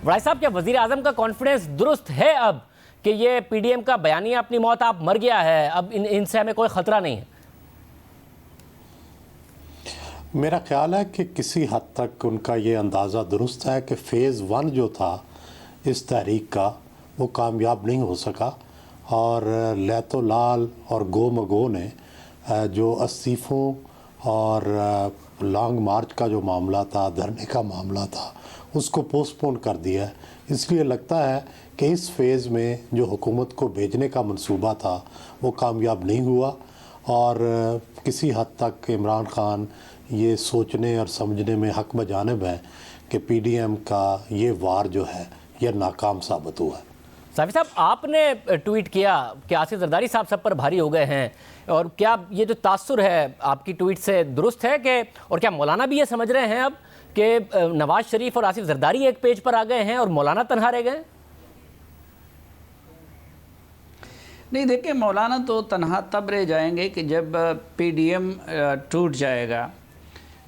وڑائی صاحب کیا وزیر اعظم کا کانفیڈنس درست ہے اب کہ یہ پی ڈی ایم کا بیانیہ اپنی موت آپ مر گیا ہے، اب ان سے ہمیں کوئی خطرہ نہیں ہے؟ میرا خیال ہے کہ کسی حد تک ان کا یہ اندازہ درست ہے کہ فیز 1 جو تھا اس تحریک کا وہ کامیاب نہیں ہو سکا، اور لیت و لال اور گو مگو نے جو استعفوں اور لانگ مارچ کا جو معاملہ تھا، دھرنے کا معاملہ تھا، اس کو پوسٹ پون کر دیا ہے۔ اس لیے لگتا ہے کہ اس فیز میں جو حکومت کو بھیجنے کا منصوبہ تھا وہ کامیاب نہیں ہوا، اور کسی حد تک عمران خان یہ سوچنے اور سمجھنے میں حق بجانب ہے کہ پی ڈی ایم کا یہ وار جو ہے یہ ناکام ثابت ہوا ہے۔ صافی صاحب، آپ نے ٹویٹ کیا کہ آصف زرداری صاحب سب پر بھاری ہو گئے ہیں، اور کیا یہ جو تاثر ہے آپ کی ٹویٹ سے درست ہے کہ، اور کیا مولانا بھی یہ سمجھ رہے ہیں اب کہ نواز شریف اور آصف زرداری ایک پیج پر آ گئے ہیں اور مولانا تنہا رہ گئے؟ نہیں، دیکھیں، مولانا تو تنہا تب رہ جائیں گے کہ جب پی ڈی ایم ٹوٹ جائے گا۔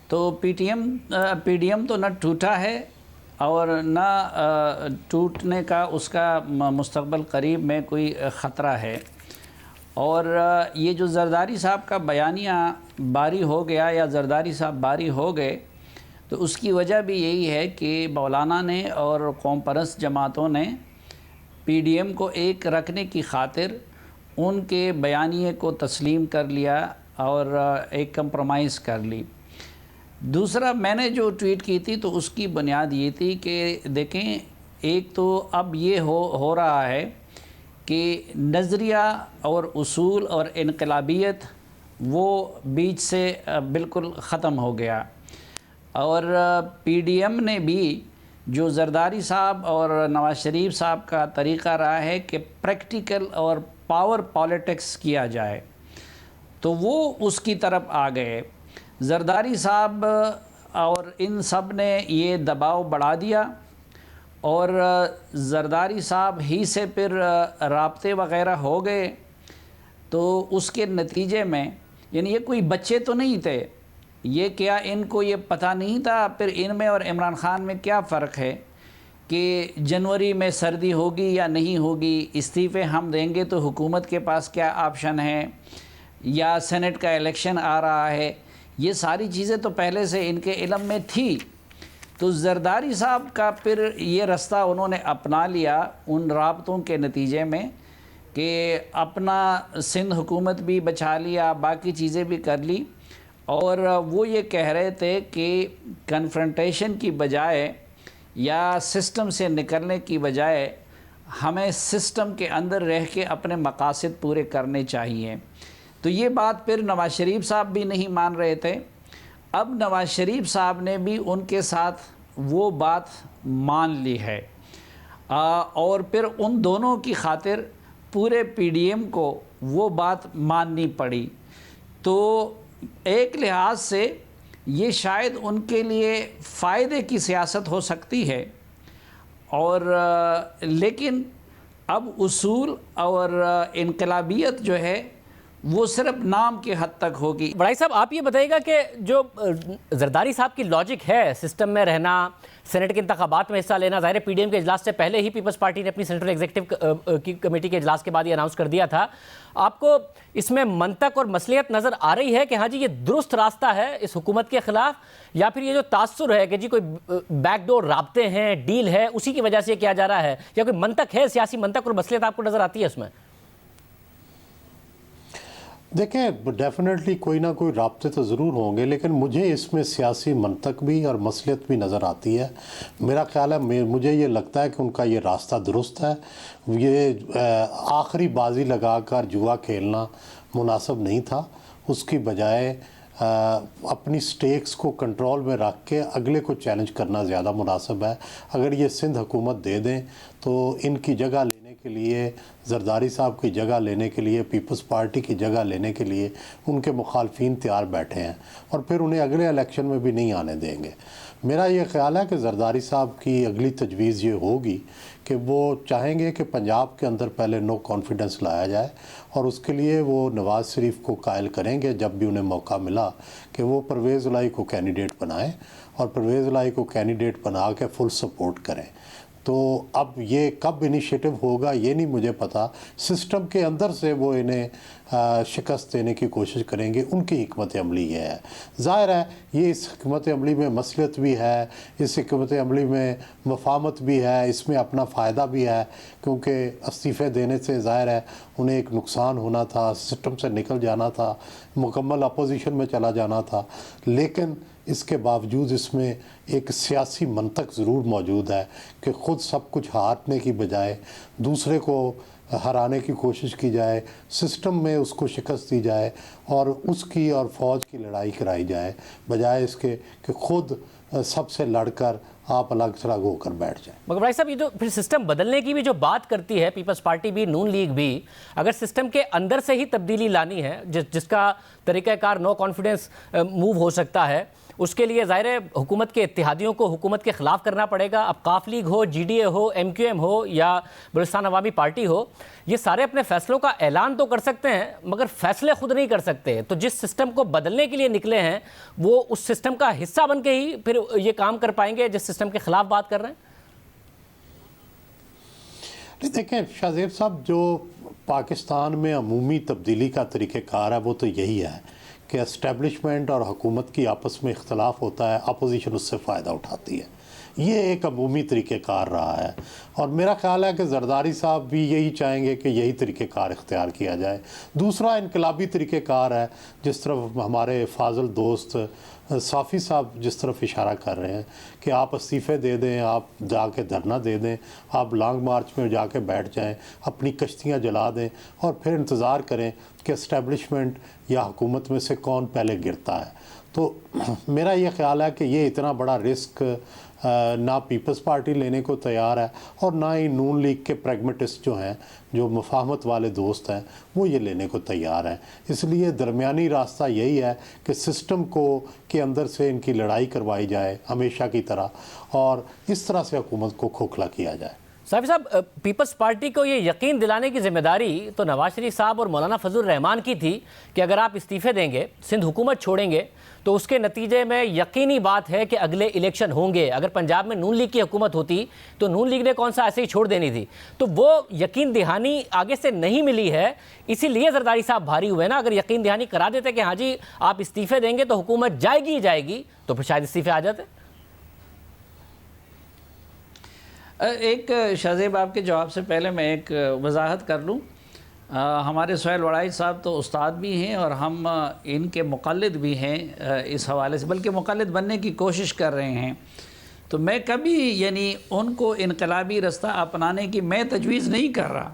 تو پی ڈی ایم تو نہ ٹوٹا ہے اور نہ ٹوٹنے کا اس کا مستقبل قریب میں کوئی خطرہ ہے۔ اور یہ جو زرداری صاحب کا بیانیہ باری ہو گیا یا زرداری صاحب باری ہو گئے، تو اس کی وجہ بھی یہی ہے کہ مولانا نے اور قوم پرست جماعتوں نے پی ڈی ایم کو ایک رکھنے کی خاطر ان کے بیانیے کو تسلیم کر لیا اور ایک کمپرومائز کر لی۔ دوسرا، میں نے جو ٹویٹ کی تھی تو اس کی بنیاد یہ تھی کہ دیکھیں، ایک تو اب یہ ہو رہا ہے کہ نظریہ اور اصول اور انقلابیت وہ بیچ سے بالکل ختم ہو گیا، اور پی ڈی ایم نے بھی جو زرداری صاحب اور نواز شریف صاحب کا طریقہ رہا ہے کہ پریکٹیکل اور پاور پالیٹکس کیا جائے، تو وہ اس کی طرف آ گئے۔ زرداری صاحب اور ان سب نے یہ دباؤ بڑھا دیا، اور زرداری صاحب ہی سے پھر رابطے وغیرہ ہو گئے، تو اس کے نتیجے میں، یعنی یہ کوئی بچے تو نہیں تھے، یہ کیا ان کو یہ پتہ نہیں تھا پھر ان میں اور عمران خان میں کیا فرق ہے کہ جنوری میں سردی ہوگی یا نہیں ہوگی، استعفے ہم دیں گے تو حکومت کے پاس کیا آپشن ہے، یا سینٹ کا الیکشن آ رہا ہے، یہ ساری چیزیں تو پہلے سے ان کے علم میں تھی۔ تو زرداری صاحب کا پھر یہ رستہ انہوں نے اپنا لیا ان رابطوں کے نتیجے میں کہ اپنا سندھ حکومت بھی بچا لیا، باقی چیزیں بھی کر لی، اور وہ یہ کہہ رہے تھے کہ کنفرنٹیشن کی بجائے یا سسٹم سے نکلنے کی بجائے ہمیں سسٹم کے اندر رہ کے اپنے مقاصد پورے کرنے چاہیے۔ تو یہ بات پھر نواز شریف صاحب بھی نہیں مان رہے تھے۔ اب نواز شریف صاحب نے بھی ان کے ساتھ وہ بات مان لی ہے، اور پھر ان دونوں کی خاطر پورے پی ڈی ایم کو وہ بات ماننی پڑی۔ تو ایک لحاظ سے یہ شاید ان کے لیے فائدے کی سیاست ہو سکتی ہے، اور لیکن اب اصول اور انقلابیت جو ہے وہ صرف نام کے حد تک ہوگی۔ وڑائی صاحب، آپ یہ بتائیے گا کہ جو زرداری صاحب کی لاجک ہے سسٹم میں رہنا، سینٹ کے انتخابات میں حصہ لینا، ظاہر ہے پی ڈی ایم کے اجلاس سے پہلے ہی پیپلز پارٹی نے اپنی سینٹرل ایگزیکٹو کی کمیٹی کے اجلاس کے بعد یہ اناؤنس کر دیا تھا، آپ کو اس میں منطق اور مصلحت نظر آ رہی ہے کہ ہاں جی یہ درست راستہ ہے اس حکومت کے خلاف، یا پھر یہ جو تاثر ہے کہ جی کوئی بیک ڈور رابطے ہیں، ڈیل ہے، اسی کی وجہ سے یہ کیا جا رہا ہے، یا کوئی منطق ہے، سیاسی منطق اور مصلحت آپ کو نظر آتی ہے اس میں؟ دیکھیں، ڈیفینیٹلی کوئی نہ کوئی رابطے تو ضرور ہوں گے، لیکن مجھے اس میں سیاسی منطق بھی اور مصلحت بھی نظر آتی ہے۔ میرا خیال ہے، مجھے یہ لگتا ہے کہ ان کا یہ راستہ درست ہے۔ یہ آخری بازی لگا کر جوا کھیلنا مناسب نہیں تھا، اس کی بجائے اپنی سٹیکس کو کنٹرول میں رکھ کے اگلے کو چیلنج کرنا زیادہ مناسب ہے۔ اگر یہ سندھ حکومت دے دیں تو ان کی جگہ لینے کے لیے، زرداری صاحب کی جگہ لینے کے لیے، پیپلز پارٹی کی جگہ لینے کے لیے ان کے مخالفین تیار بیٹھے ہیں، اور پھر انہیں اگلے الیکشن میں بھی نہیں آنے دیں گے۔ میرا یہ خیال ہے کہ زرداری صاحب کی اگلی تجویز یہ ہوگی کہ وہ چاہیں گے کہ پنجاب کے اندر پہلے نو کانفیڈنس لایا جائے، اور اس کے لیے وہ نواز شریف کو قائل کریں گے جب بھی انہیں موقع ملا کہ وہ پرویز الہی کو کینڈیڈیٹ بنائیں، اور پرویز الہی کو کینڈیڈیٹ بنا کے فل سپورٹ کریں۔ تو اب یہ کب انیشیٹو ہوگا یہ نہیں مجھے پتا. سسٹم کے اندر سے وہ انہیں شکست دینے کی کوشش کریں گے. ان کی حکمت عملی یہ ہے. ظاہر ہے یہ اس حکمت عملی میں مصلحت بھی ہے, اس حکمت عملی میں مفاہمت بھی ہے, اس میں اپنا فائدہ بھی ہے, کیونکہ استعفے دینے سے ظاہر ہے انہیں ایک نقصان ہونا تھا, سسٹم سے نکل جانا تھا, مکمل اپوزیشن میں چلا جانا تھا. لیکن اس کے باوجود اس میں ایک سیاسی منطق ضرور موجود ہے کہ خود سب کچھ ہارنے کی بجائے دوسرے کو ہرانے کی کوشش کی جائے, سسٹم میں اس کو شکست دی جائے اور اس کی اور فوج کی لڑائی کرائی جائے, بجائے اس کے کہ خود سب سے لڑ کر آپ الگ تھلگ ہو کر بیٹھ جائیں. مگر بھائی صاحب یہ جو پھر سسٹم بدلنے کی بھی جو بات کرتی ہے پیپلز پارٹی بھی, نون لیگ بھی, اگر سسٹم کے اندر سے ہی تبدیلی لانی ہے جس کا طریقہ کار نو کانفیڈنس موو ہو سکتا ہے, اس کے لیے ظاہر ہے حکومت کے اتحادیوں کو حکومت کے خلاف کرنا پڑے گا. اب قاف لیگ ہو, جی ڈی اے ہو, ایم کیو ایم ہو یا بلوچستان عوامی پارٹی ہو, یہ سارے اپنے فیصلوں کا اعلان تو کر سکتے ہیں مگر فیصلے خود نہیں کر سکتے. تو جس سسٹم کو بدلنے کے لیے نکلے ہیں وہ اس سسٹم کا حصہ بن کے ہی پھر یہ کام کر پائیں گے جس سسٹم کے خلاف بات کر رہے ہیں. دیکھیں شاہ زیب صاحب, جو پاکستان میں عمومی تبدیلی کا طریقہ کار ہے وہ تو یہی ہے کہ اسٹیبلشمنٹ اور حکومت کی آپس میں اختلاف ہوتا ہے, اپوزیشن اس سے فائدہ اٹھاتی ہے. یہ ایک عمومی طریقہ کار رہا ہے اور میرا خیال ہے کہ زرداری صاحب بھی یہی چاہیں گے کہ یہی طریقہ کار اختیار کیا جائے. دوسرا انقلابی طریقہ کار ہے جس طرف ہمارے فاضل دوست صافی صاحب جس طرف اشارہ کر رہے ہیں کہ آپ استعفے دے دیں, آپ جا کے دھرنا دے دیں, آپ لانگ مارچ میں جا کے بیٹھ جائیں, اپنی کشتیاں جلا دیں اور پھر انتظار کریں کہ اسٹیبلشمنٹ یا حکومت میں سے کون پہلے گرتا ہے. تو میرا یہ خیال ہے کہ یہ اتنا بڑا رسک نہ پیپلز پارٹی لینے کو تیار ہے اور نہ ہی نون لیگ کے پریگمیٹسٹ جو ہیں, جو مفاہمت والے دوست ہیں, وہ یہ لینے کو تیار ہیں. اس لیے درمیانی راستہ یہی ہے کہ سسٹم کو کے اندر سے ان کی لڑائی کروائی جائے ہمیشہ کی طرح اور اس طرح سے حکومت کو کھوکھلا کیا جائے. صاحب صاحب, پیپلز پارٹی کو یہ یقین دلانے کی ذمہ داری تو نواز شریف صاحب اور مولانا فضل الرحمان کی تھی کہ اگر آپ استعفے دیں گے, سندھ حکومت چھوڑیں گے تو اس کے نتیجے میں یقینی بات ہے کہ اگلے الیکشن ہوں گے. اگر پنجاب میں نون لیگ کی حکومت ہوتی تو نون لیگ نے کون سا ایسے ہی چھوڑ دینی تھی. تو وہ یقین دہانی آگے سے نہیں ملی ہے, اسی لیے زرداری صاحب بھاری ہوئے نا. اگر یقین دہانی کرا دیتے کہ ہاں جی آپ استعفے دیں گے تو حکومت جائے گی ہی جائے گی, تو پھر شاید استعفے آ جاتے. ایک شاہ زیب آپ کے جواب سے پہلے میں ایک وضاحت کر لوں. ہمارے سہیل وڑائی صاحب تو استاد بھی ہیں اور ہم ان کے مقلد بھی ہیں اس حوالے سے, بلکہ مقلد بننے کی کوشش کر رہے ہیں. تو میں کبھی یعنی ان کو انقلابی رستہ اپنانے کی میں تجویز نہیں کر رہا,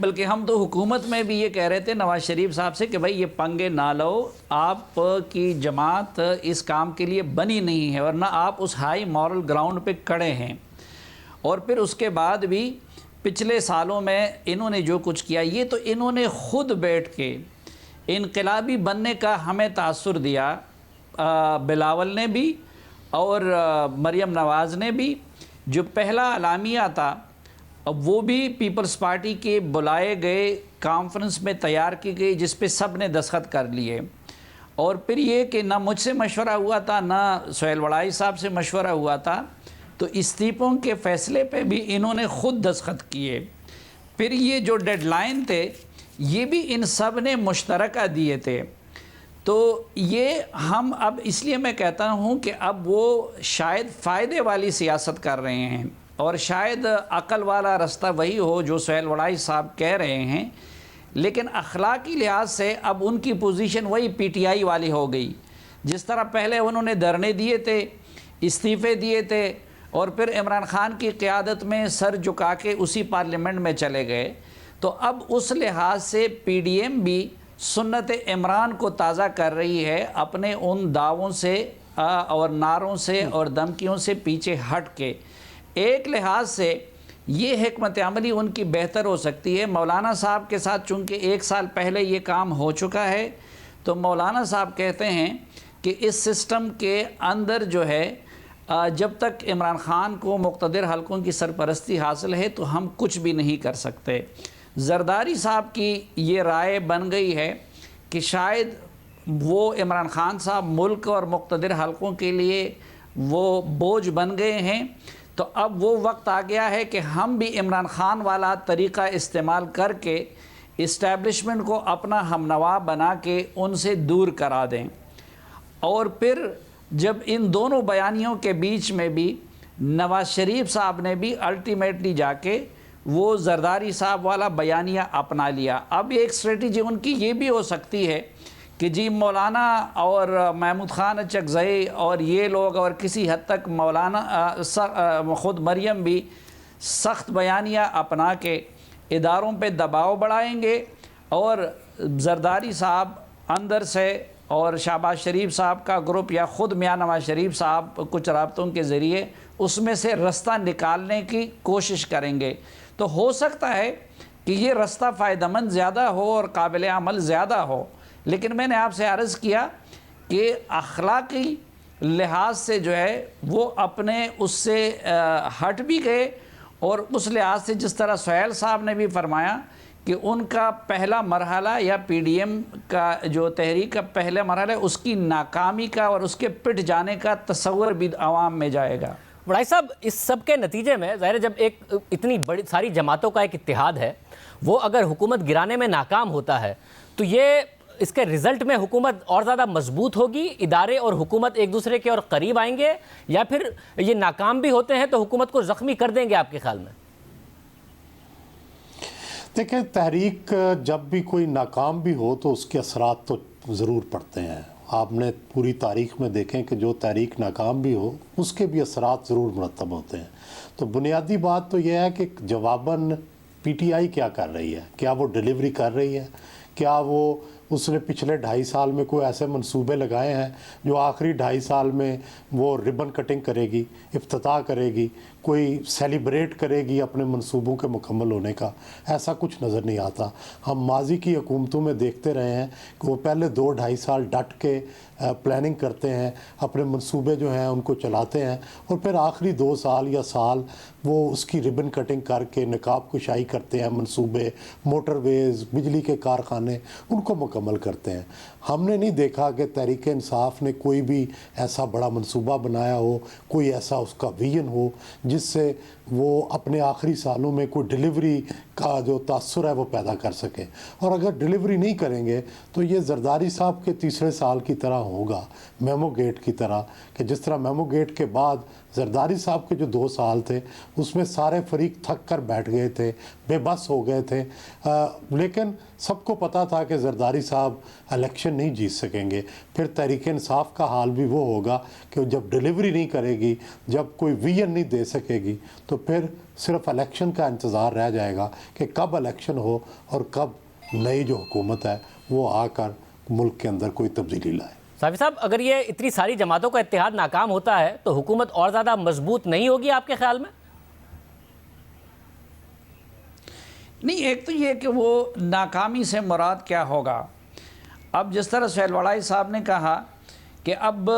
بلکہ ہم تو حکومت میں بھی یہ کہہ رہے تھے نواز شریف صاحب سے کہ بھائی یہ پنگے نہ لو, آپ کی جماعت اس کام کے لیے بنی نہیں ہے ورنہ آپ اس ہائی مورل گراؤنڈ پہ کھڑے ہیں. اور پھر اس کے بعد بھی پچھلے سالوں میں انہوں نے جو کچھ کیا, یہ تو انہوں نے خود بیٹھ کے انقلابی بننے کا ہمیں تاثر دیا, بلاول نے بھی اور مریم نواز نے بھی. جو پہلا اعلامیہ تھا وہ بھی پیپلز پارٹی کے بلائے گئے کانفرنس میں تیار کی گئی جس پہ سب نے دستخط کر لیے. اور پھر یہ کہ نہ مجھ سے مشورہ ہوا تھا نہ سہیل وڑائی صاحب سے مشورہ ہوا تھا, تو استعفوں کے فیصلے پہ بھی انہوں نے خود دستخط کیے. پھر یہ جو ڈیڈ لائن تھے یہ بھی ان سب نے مشترکہ دیے تھے. تو یہ ہم اب اس لیے میں کہتا ہوں کہ اب وہ شاید فائدے والی سیاست کر رہے ہیں اور شاید عقل والا رستہ وہی ہو جو سہیل وڑائی صاحب کہہ رہے ہیں, لیکن اخلاقی لحاظ سے اب ان کی پوزیشن وہی پی ٹی آئی والی ہو گئی. جس طرح پہلے انہوں نے دھرنے دیے تھے, استعفے دیے تھے اور پھر عمران خان کی قیادت میں سر جھکا کے اسی پارلیمنٹ میں چلے گئے, تو اب اس لحاظ سے پی ڈی ایم بھی سنت عمران کو تازہ کر رہی ہے اپنے ان دعووں سے اور نعروں سے اور دھمکیوں سے پیچھے ہٹ کے. ایک لحاظ سے یہ حکمت عملی ان کی بہتر ہو سکتی ہے. مولانا صاحب کے ساتھ چونکہ 1 سال پہلے یہ کام ہو چکا ہے, تو مولانا صاحب کہتے ہیں کہ اس سسٹم کے اندر جو ہے جب تک عمران خان کو مقتدر حلقوں کی سرپرستی حاصل ہے تو ہم کچھ بھی نہیں کر سکتے. زرداری صاحب کی یہ رائے بن گئی ہے کہ شاید وہ عمران خان صاحب ملک اور مقتدر حلقوں کے لیے وہ بوجھ بن گئے ہیں, تو اب وہ وقت آ گیا ہے کہ ہم بھی عمران خان والا طریقہ استعمال کر کے اسٹیبلشمنٹ کو اپنا ہمنوا بنا کے ان سے دور کرا دیں، اور پھر جب ان دونوں بیانیوں کے بیچ میں بھی نواز شریف صاحب نے بھی الٹیمیٹلی جا کے وہ زرداری صاحب والا بیانیہ اپنا لیا، اب ایک اسٹریٹجی ان کی یہ بھی ہو سکتی ہے کہ جی مولانا اور محمود خان اچکزئی اور یہ لوگ اور کسی حد تک مولانا خود مریم بھی سخت بیانیہ اپنا کے اداروں پہ دباؤ بڑھائیں گے، اور زرداری صاحب اندر سے اور شہباز شریف صاحب کا گروپ یا خود میاں نواز شریف صاحب کچھ رابطوں کے ذریعے اس میں سے رستہ نکالنے کی کوشش کریں گے۔ تو ہو سکتا ہے کہ یہ رستہ فائدہ مند زیادہ ہو اور قابل عمل زیادہ ہو، لیکن میں نے آپ سے عرض کیا کہ اخلاقی لحاظ سے جو ہے وہ اپنے اس سے ہٹ بھی گئے، اور اس لحاظ سے جس طرح سہیل صاحب نے بھی فرمایا کہ ان کا پہلا مرحلہ یا پی ڈی ایم کا جو تحریک کا پہلا مرحلہ ہے اس کی ناکامی کا اور اس کے پٹ جانے کا تصور بھی عوام میں جائے گا۔ وڈائی صاحب، اس سب کے نتیجے میں ظاہر جب ایک اتنی بڑی ساری جماعتوں کا ایک اتحاد ہے، وہ اگر حکومت گرانے میں ناکام ہوتا ہے تو یہ اس کے رزلٹ میں حکومت اور زیادہ مضبوط ہوگی، ادارے اور حکومت ایک دوسرے کے اور قریب آئیں گے، یا پھر یہ ناکام بھی ہوتے ہیں تو حکومت کو زخمی کر دیں گے آپ کے خیال میں؟ دیکھیں، تحریک جب بھی کوئی ناکام بھی ہو تو اس کے اثرات تو ضرور پڑتے ہیں۔ آپ نے پوری تاریخ میں دیکھیں کہ جو تحریک ناکام بھی ہو اس کے بھی اثرات ضرور مرتب ہوتے ہیں۔ تو بنیادی بات تو یہ ہے کہ جواباً پی ٹی آئی کیا کر رہی ہے، کیا وہ ڈیلیوری کر رہی ہے، کیا وہ اس نے پچھلے 2.5 سال میں کوئی ایسے منصوبے لگائے ہیں جو آخری 2.5 سال میں وہ ربن کٹنگ کرے گی، افتتاح کرے گی، کوئی سیلیبریٹ کرے گی اپنے منصوبوں کے مکمل ہونے کا؟ ایسا کچھ نظر نہیں آتا۔ ہم ماضی کی حکومتوں میں دیکھتے رہے ہیں کہ وہ پہلے 2-2.5 سال ڈٹ کے پلاننگ کرتے ہیں، اپنے منصوبے جو ہیں ان کو چلاتے ہیں، اور پھر آخری 2 سال یا سال وہ اس کی ربن کٹنگ کر کے نقاب کشائی کرتے ہیں، منصوبے، موٹر ویز، بجلی کے کارخانے ان کو مکمل کرتے ہیں۔ ہم نے نہیں دیکھا کہ تحریک انصاف نے کوئی بھی ایسا بڑا منصوبہ بنایا ہو، کوئی ایسا اس کا ویژن ہو جس سے وہ اپنے آخری سالوں میں کوئی ڈیلیوری کا جو تاثر ہے وہ پیدا کر سکے۔ اور اگر ڈیلیوری نہیں کریں گے تو یہ زرداری صاحب کے تیسرے سال کی طرح ہوگا، میمو گیٹ کی طرح، کہ جس طرح میمو گیٹ کے بعد زرداری صاحب کے جو 2 سال تھے اس میں سارے فریق تھک کر بیٹھ گئے تھے، بے بس ہو گئے تھے، لیکن سب کو پتہ تھا کہ زرداری صاحب الیکشن نہیں جیت سکیں گے۔ پھر تحریک انصاف کا حال بھی وہ ہوگا کہ جب ڈیلیوری نہیں کرے گی، جب کوئی ویژن نہیں دے سکے گی، تو پھر صرف الیکشن کا انتظار رہ جائے گا کہ کب الیکشن ہو اور کب نئی جو حکومت ہے وہ آ کر ملک کے اندر کوئی تبدیلی لائے۔ صافی صاحب، اگر یہ اتنی ساری جماعتوں کا اتحاد ناکام ہوتا ہے تو حکومت اور زیادہ مضبوط نہیں ہوگی آپ کے خیال میں؟ نہیں، ایک تو یہ کہ وہ ناکامی سے مراد کیا ہوگا۔ اب جس طرح سہیل وڈائی صاحب نے کہا کہ اب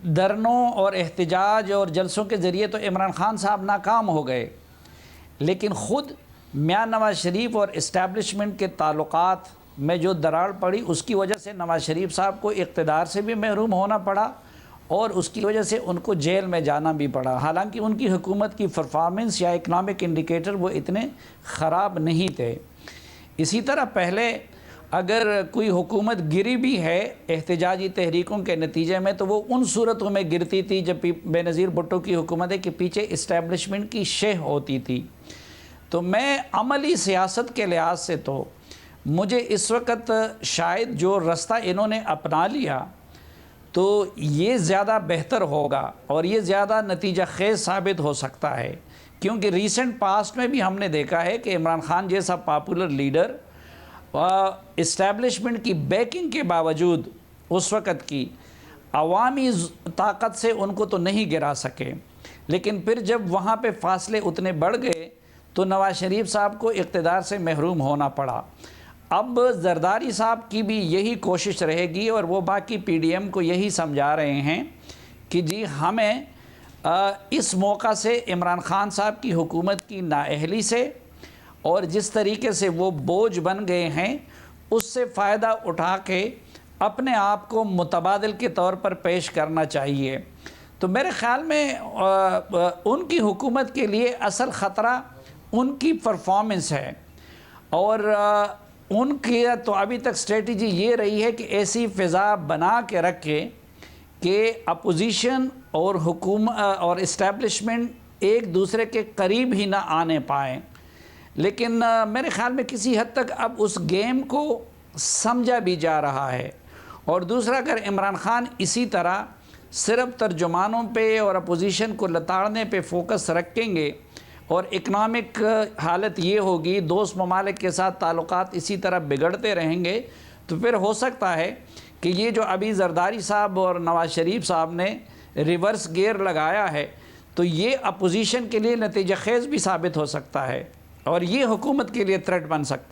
دھرنوں اور احتجاج اور جلسوں کے ذریعے تو عمران خان صاحب ناکام ہو گئے، لیکن خود میاں نواز شریف اور اسٹیبلشمنٹ کے تعلقات میں جو دراڑ پڑی اس کی وجہ سے نواز شریف صاحب کو اقتدار سے بھی محروم ہونا پڑا، اور اس کی وجہ سے ان کو جیل میں جانا بھی پڑا، حالانکہ ان کی حکومت کی پرفارمنس یا اکنامک انڈیکیٹر وہ اتنے خراب نہیں تھے۔ اسی طرح پہلے اگر کوئی حکومت گری بھی ہے احتجاجی تحریکوں کے نتیجے میں تو وہ ان صورتوں میں گرتی تھی جب بے نظیر بھٹو کی حکومت ہے کہ پیچھے اسٹیبلشمنٹ کی شہ ہوتی تھی۔ تو میں عملی سیاست کے لحاظ سے تو مجھے اس وقت شاید جو رستہ انہوں نے اپنا لیا تو یہ زیادہ بہتر ہوگا اور یہ زیادہ نتیجہ خیز ثابت ہو سکتا ہے، کیونکہ ریسنٹ پاسٹ میں بھی ہم نے دیکھا ہے کہ عمران خان جیسا پاپولر لیڈر اسٹیبلشمنٹ کی بیکنگ کے باوجود اس وقت کی عوامی طاقت سے ان کو تو نہیں گرا سکے، لیکن پھر جب وہاں پہ فاصلے اتنے بڑھ گئے تو نواز شریف صاحب کو اقتدار سے محروم ہونا پڑا۔ اب زرداری صاحب کی بھی یہی کوشش رہے گی اور وہ باقی پی ڈی ایم کو یہی سمجھا رہے ہیں کہ جی ہمیں اس موقع سے عمران خان صاحب کی حکومت کی نااہلی سے اور جس طریقے سے وہ بوجھ بن گئے ہیں اس سے فائدہ اٹھا کے اپنے آپ کو متبادل کے طور پر پیش کرنا چاہیے۔ تو میرے خیال میں ان کی حکومت کے لیے اصل خطرہ ان کی پرفارمنس ہے، اور ان کی تو ابھی تک اسٹریٹجی یہ رہی ہے کہ ایسی فضا بنا کے رکھے کہ اپوزیشن اور حکومت اور اسٹیبلشمنٹ ایک دوسرے کے قریب ہی نہ آنے پائیں. لیکن میرے خیال میں کسی حد تک اب اس گیم کو سمجھا بھی جا رہا ہے. اور دوسرا، اگر عمران خان اسی طرح صرف ترجمانوں پہ اور اپوزیشن کو لتاڑنے پہ فوکس رکھیں گے اور اکنامک حالت یہ ہوگی، دوست ممالک کے ساتھ تعلقات اسی طرح بگڑتے رہیں گے، تو پھر ہو سکتا ہے کہ یہ جو ابھی زرداری صاحب اور نواز شریف صاحب نے ریورس گیئر لگایا ہے، تو یہ اپوزیشن کے لیے نتیجہ خیز بھی ثابت ہو سکتا ہے اور یہ حکومت کے لیے تھریٹ بن سکتا ہے.